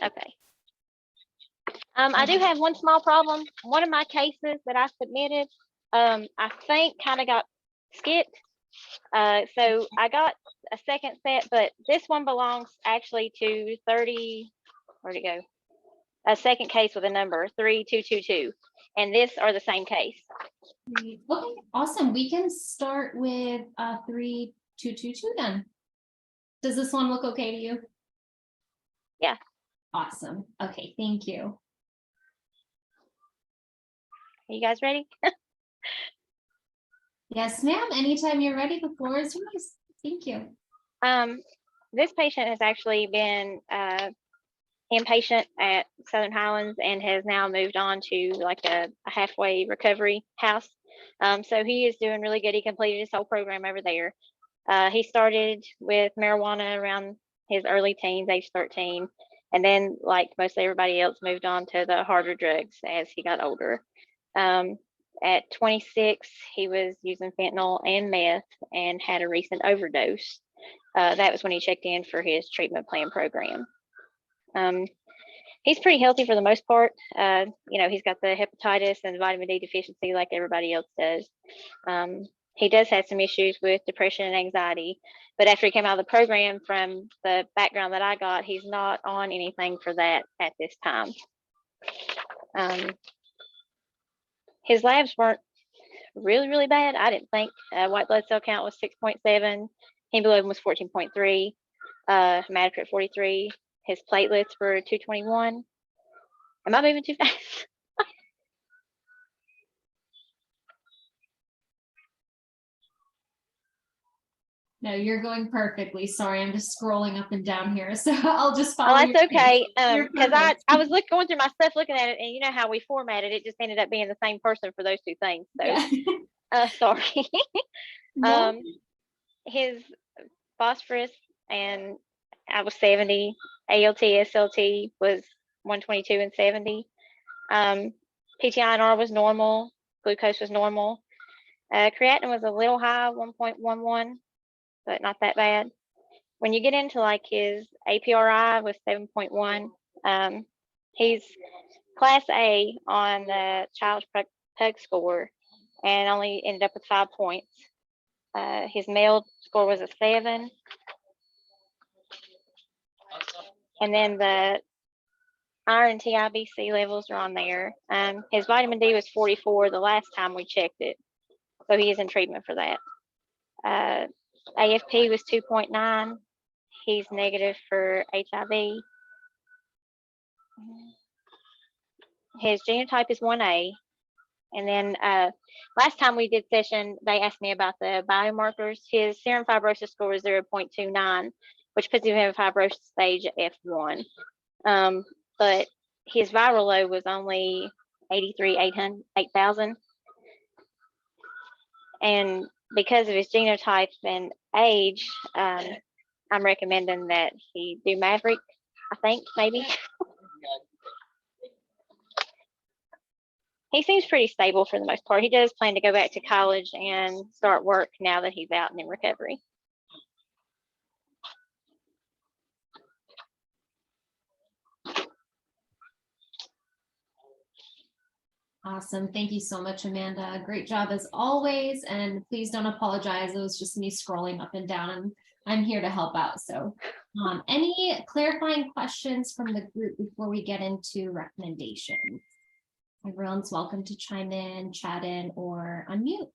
Okay. I do have one small problem. One of my cases that I submitted, I think kind of got skipped. So I got a second set, but this one belongs actually to 30, where'd it go? A second case with a number 3222. And this are the same case. Okay, awesome. We can start with 3222 then. Does this one look okay to you? Yeah. Awesome. Okay, thank you. Are you guys ready? Yes, ma'am. Anytime you're ready, the floor is yours. Thank you. This patient has actually been inpatient at Southern Highlands and has now moved on to like a halfway recovery house. So he is doing really good. He completed his whole program over there. He started with marijuana around his early teens, age 13. And then, like most everybody else, moved on to the harder drugs as he got older. At 26, he was using fentanyl and meth and had a recent overdose. That was when he checked in for his treatment plan program. He's pretty healthy for the most part. He's got the hepatitis and vitamin D deficiency like everybody else does. He does have some issues with depression and anxiety, but after he came out of the program, from the background that I got, he's not on anything for that at this time. His labs weren't really bad. I didn't think. White blood cell count was 6.7. Hemoglobin was 14.3. Hematocrit 43. His platelets were 221. Am I moving too fast? No, you're going perfectly. Sorry, I'm just scrolling up and down here. So I'll just follow. Oh, that's okay. You're Because perfect. I was going through my stuff, looking at it, and you know how we formatted it, just ended up being the same person for those two things. So, Yeah. Sorry. No. His phosphorus and I was 70. ALT, SLT was 122 and 70. PTINR was normal. Glucose was normal. Creatinine was a little high, 1.11, but not that bad. When you get into like his APRI was 7.1. He's class A on the Child's Pug score and only ended up with 5 points. His male score was a 7. And then the iron TIBC levels are on there. His vitamin D was 44 the last time we checked it. So he is in treatment for that. AFP was 2.9. He's negative for HIV. His genotype is 1A. And then last time we did session, they asked me about the biomarkers. His serum fibrosis score is 0.29, which puts him in fibrosis stage F1. But his viral load was only 8,000. And because of his genotype and age, I'm recommending that he do Maverick, I think, maybe. He seems pretty stable for the most part. He does plan to go back to college and start work now that he's out and in recovery. Awesome. Thank you so much, Amanda. Great job as always. And please don't apologize. It was just me scrolling up and down, and I'm here to help out. So any clarifying questions from the group before we get into recommendations? Everyone's welcome to chime in, chat in, or unmute.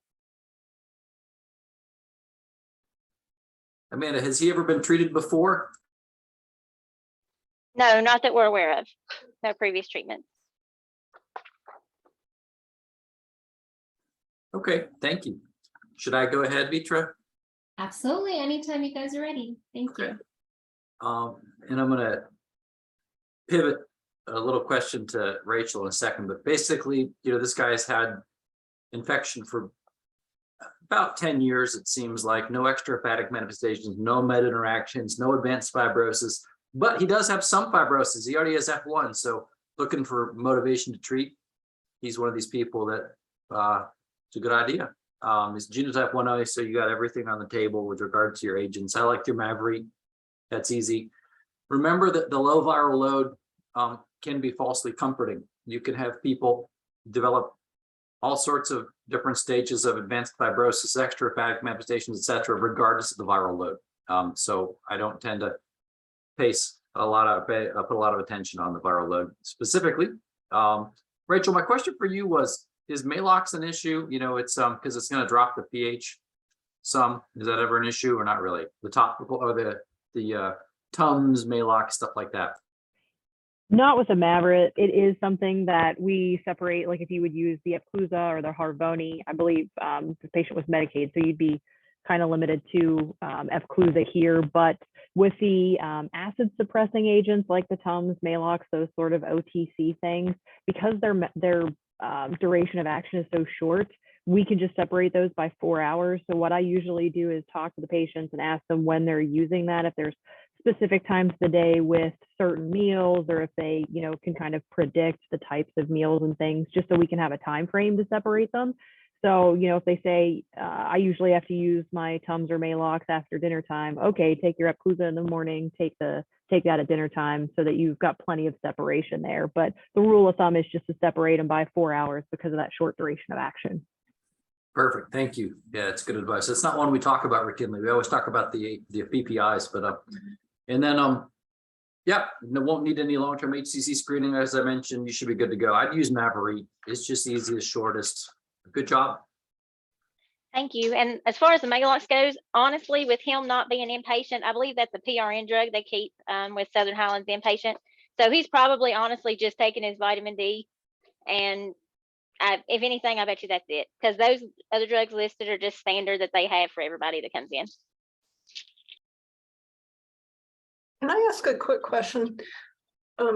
Amanda, has he ever been treated before? No, not that we're aware of. No previous treatments. Okay, thank you. Should I go ahead, Vitra? Absolutely. Anytime you guys are ready. Thank you. And I'm going to pivot a little question to Rachel in a second, but basically, this guy's had infection for about 10 years, it seems like. No extrahepatic manifestations, no med interactions, no advanced fibrosis, but he does have some fibrosis. He already has F1, so looking for motivation to treat. He's one of these people that it's a good idea. It's genotype 1A, so you got everything on the table with regard to your agents. I like your Maverick. That's easy. remember that the low viral load can be falsely comforting. You can have people develop all sorts of different stages of advanced fibrosis, extrahepatic manifestations, et cetera, regardless of the viral load. So I don't tend to put a lot of attention on the viral load specifically. Rachel, my question for you was, is Maalox an issue? You know, it's because it's going to drop the pH some. Is that ever an issue or not really? The topical or the Tums, Maalox, stuff like that. Not with the Mavorite. It is something that we separate, like if you would use the Epclusa or the Harvoni, I believe the patient was Medicaid, so you'd be kind of limited to Epclusa here. But with the acid suppressing agents like the Tums, Maalox, those sort of OTC things, because their duration of action is so short, we can just separate those by 4 hours. So what I usually do is talk to the patients and ask them when they're using that, if there's specific times of the day with certain meals, or if they, you know, can kind of predict the types of meals and things, just so we can have a time frame to separate them. So, you know, if they say, I usually have to use my Tums or Maalox after dinner time, okay, take your Epclusa in the morning, take that at dinner time, so that you've got plenty of separation there. But the rule of thumb is just to separate them by 4 hours because of that short duration of action. Perfect. Thank you. Yeah, it's good advice. It's not one we talk about routinely. We always talk about the PPIs, but and then yeah, won't need any long-term HCC screening. As I mentioned, you should be good to go. I'd use Mavorite. It's just easiest, shortest. Good job. Thank you. And as far as the Maalox goes, honestly, with him not being inpatient, I believe that's a PRN drug they keep with Southern Highlands inpatient. So he's probably honestly just taking his vitamin D. And if anything, I bet you that's it. Because those other drugs listed are just standard that they have for everybody that comes in. Can I ask a quick question? I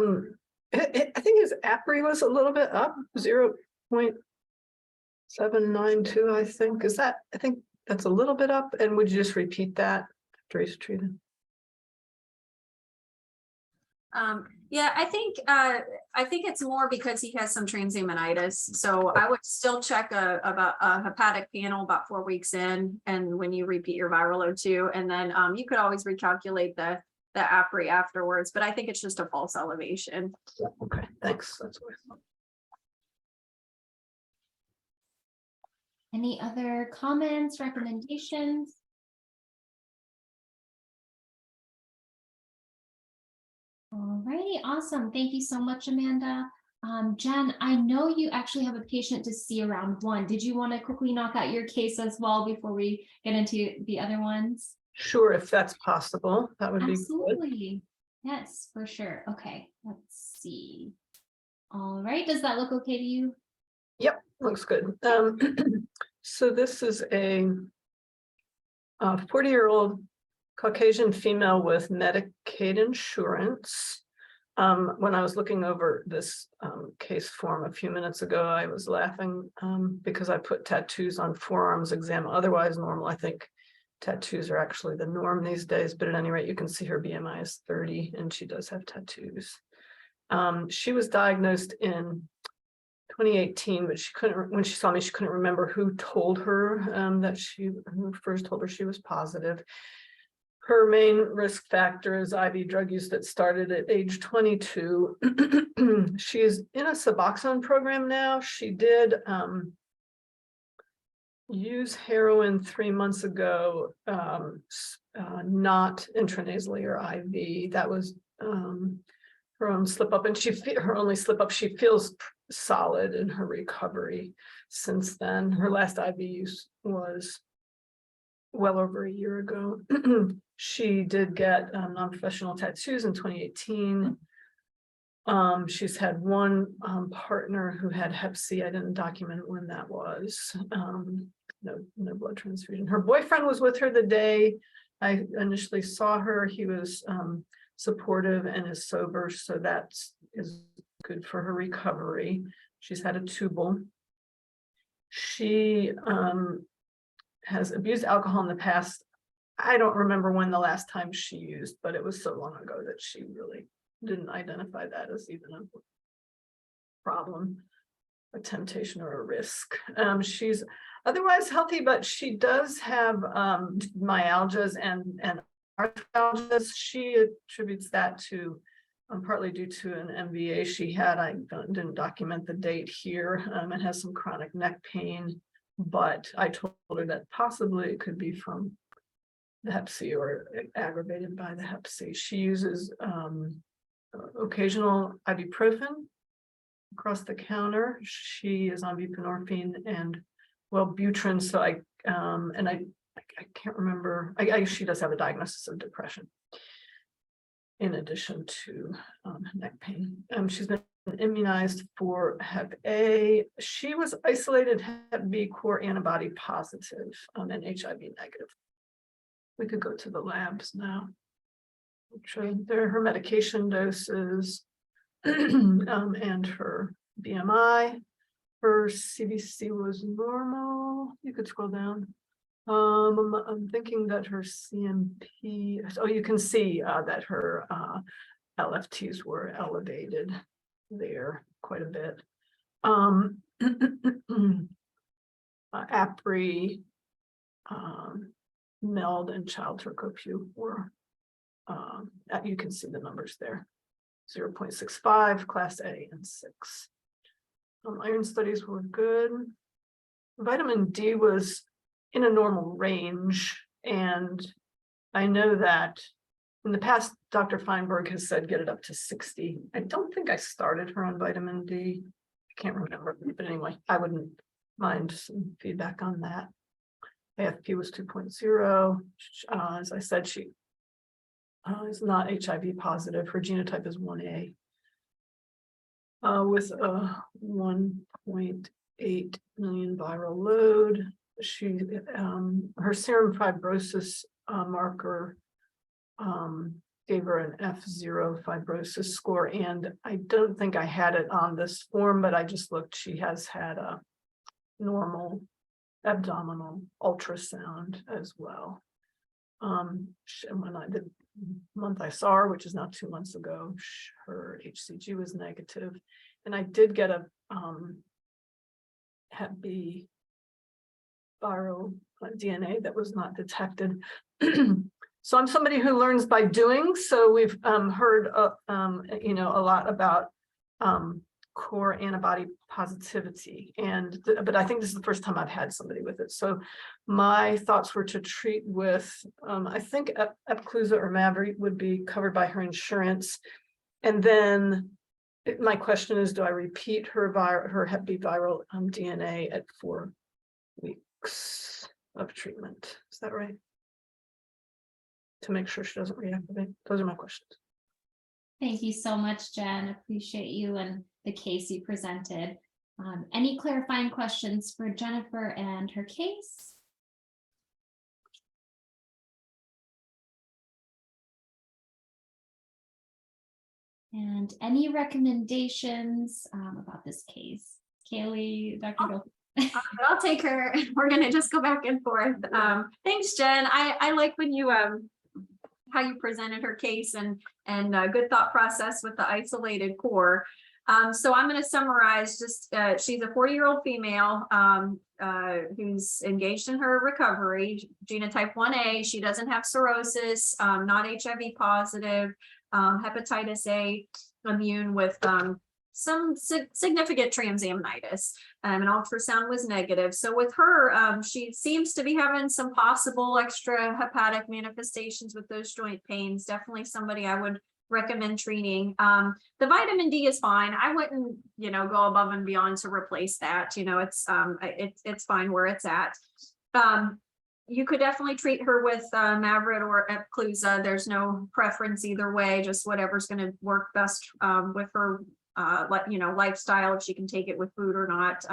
think his APRI was a little bit up, 0.792, I think. Is that, I think that's a little bit up. And would you just repeat that after he's treated? Yeah, I think it's more because he has some transaminitis. So I would still check about a hepatic panel about 4 weeks in, and when you repeat your viral load too, and then you could always recalculate the APRI afterwards. But I think it's just a false elevation. Okay, thanks. That's what I thought. Any other comments, recommendations? Alrighty, awesome. Thank you so much, Amanda. Jen, I know you actually have a patient to see around 1. Did you want to quickly knock out your case as well before we get into the other ones? Sure, if that's possible, that would be good. Absolutely. Yes, for sure. Okay, let's see. All right, does that look okay to you? Yep, looks good. So this is a 40-year-old Caucasian female with Medicaid insurance. When I was looking over this case form a few minutes ago, I was laughing because I put tattoos on forearms exam, otherwise normal. I think tattoos are actually the norm these days, but at any rate, you can see her BMI is 30 and she does have tattoos. She was diagnosed in 2018, but she couldn't, when she saw me, she couldn't remember who told her who first told her she was positive. Her main risk factor is IV drug use that started at age 22. She's in a Suboxone program now. She did use heroin 3 months ago, not intranasally or IV. That was her own slip up, and her only slip up. She feels solid in her recovery since then. Her last IV use was well over a year ago. She did get non-professional tattoos in 2018. She's had one partner who had Hep C. I didn't document when that was. No blood transfusion. Her boyfriend was with her the day I initially saw her. He was supportive and is sober, so that is good for her recovery. She's had a tubal. She has abused alcohol in the past. I don't remember when the last time she used, but it was so long ago that she really didn't identify that as even a problem, a temptation, or a risk. She's otherwise healthy, but she does have myalgias and arthralgias. She attributes that to partly due to an MVA she had. I didn't document the date here. It has some chronic neck pain, but I told her that possibly it could be from the Hep C or aggravated by the Hep C. She uses occasional ibuprofen across the counter. She is on buprenorphine and Wellbutrin. So I can't remember. She does have a diagnosis of depression in addition to neck pain. She's been immunized for Hep A. She was isolated Hep B core antibody positive and HIV negative. We could go to the labs now. There are her medication doses and her BMI. Her CBC was normal. You could scroll down. I'm thinking that her CMP, oh, you can see that her LFTs were elevated there quite a bit. APRI, MELD, and child Turco-Pu were, you can see the numbers there, 0.65, class A and 6. Iron studies were good. Vitamin D was in a normal range. And I know that in the past, Dr. Feinberg has said get it up to 60. I don't think I started her on vitamin D. I can't remember, but anyway, I wouldn't mind some feedback on that. AFP was 2.0. As I said, she is not HIV positive. Her genotype is 1A. With a 1.8 million viral load. She her serum fibrosis marker gave her an F0 fibrosis score, and I don't think I had it on this form, but I just looked. She has had a normal abdominal ultrasound as well. When the month I saw her, which is now 2 months ago, her HCG was negative, and I did get a Hep B viral DNA that was not detected. So I'm somebody who learns by doing. So we've heard a lot about core antibody positivity, but I think this is the first time I've had somebody with it. So my thoughts were to treat with I think Epclusa or Mavri would be covered by her insurance, and then my question is, do I repeat her Hep B viral DNA at 4 weeks of treatment? Is that right? To make sure she doesn't reactivate. Those are my questions. Thank you so much, Jen. Appreciate you and the case you presented. Any clarifying questions for Jennifer and her case? And any recommendations about this case? Kaylee, Dr. Bill. I'll take her. We're going to just go back and forth. Thanks, Jen. I like when you how you presented her case and good thought process with the isolated core. So I'm going to summarize just she's a 40-year-old female who's engaged in her recovery, genotype 1A. She doesn't have cirrhosis, not HIV positive, hepatitis A, immune with some significant transaminitis. An ultrasound was negative. So with her, she seems to be having some possible extra hepatic manifestations with those joint pains. Definitely somebody I would recommend treating. The vitamin D is fine. I wouldn't, go above and beyond to replace that. It's fine where it's at. You could definitely treat her with Mavorite or Epclusa. There's no preference either way, just whatever's going to work best with her lifestyle, if she can take it with food or not.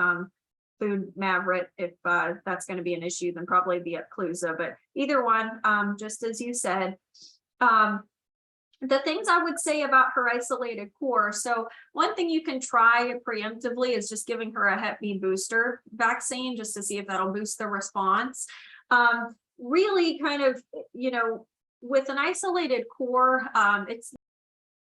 Food Mavorite, if that's going to be an issue, then probably the Epclusa, but either one, just as you said. The things I would say about her isolated core. So one thing you can try preemptively is just giving her a Hep B booster vaccine, just to see if that'll boost the response. Really kind of, with an isolated core, it's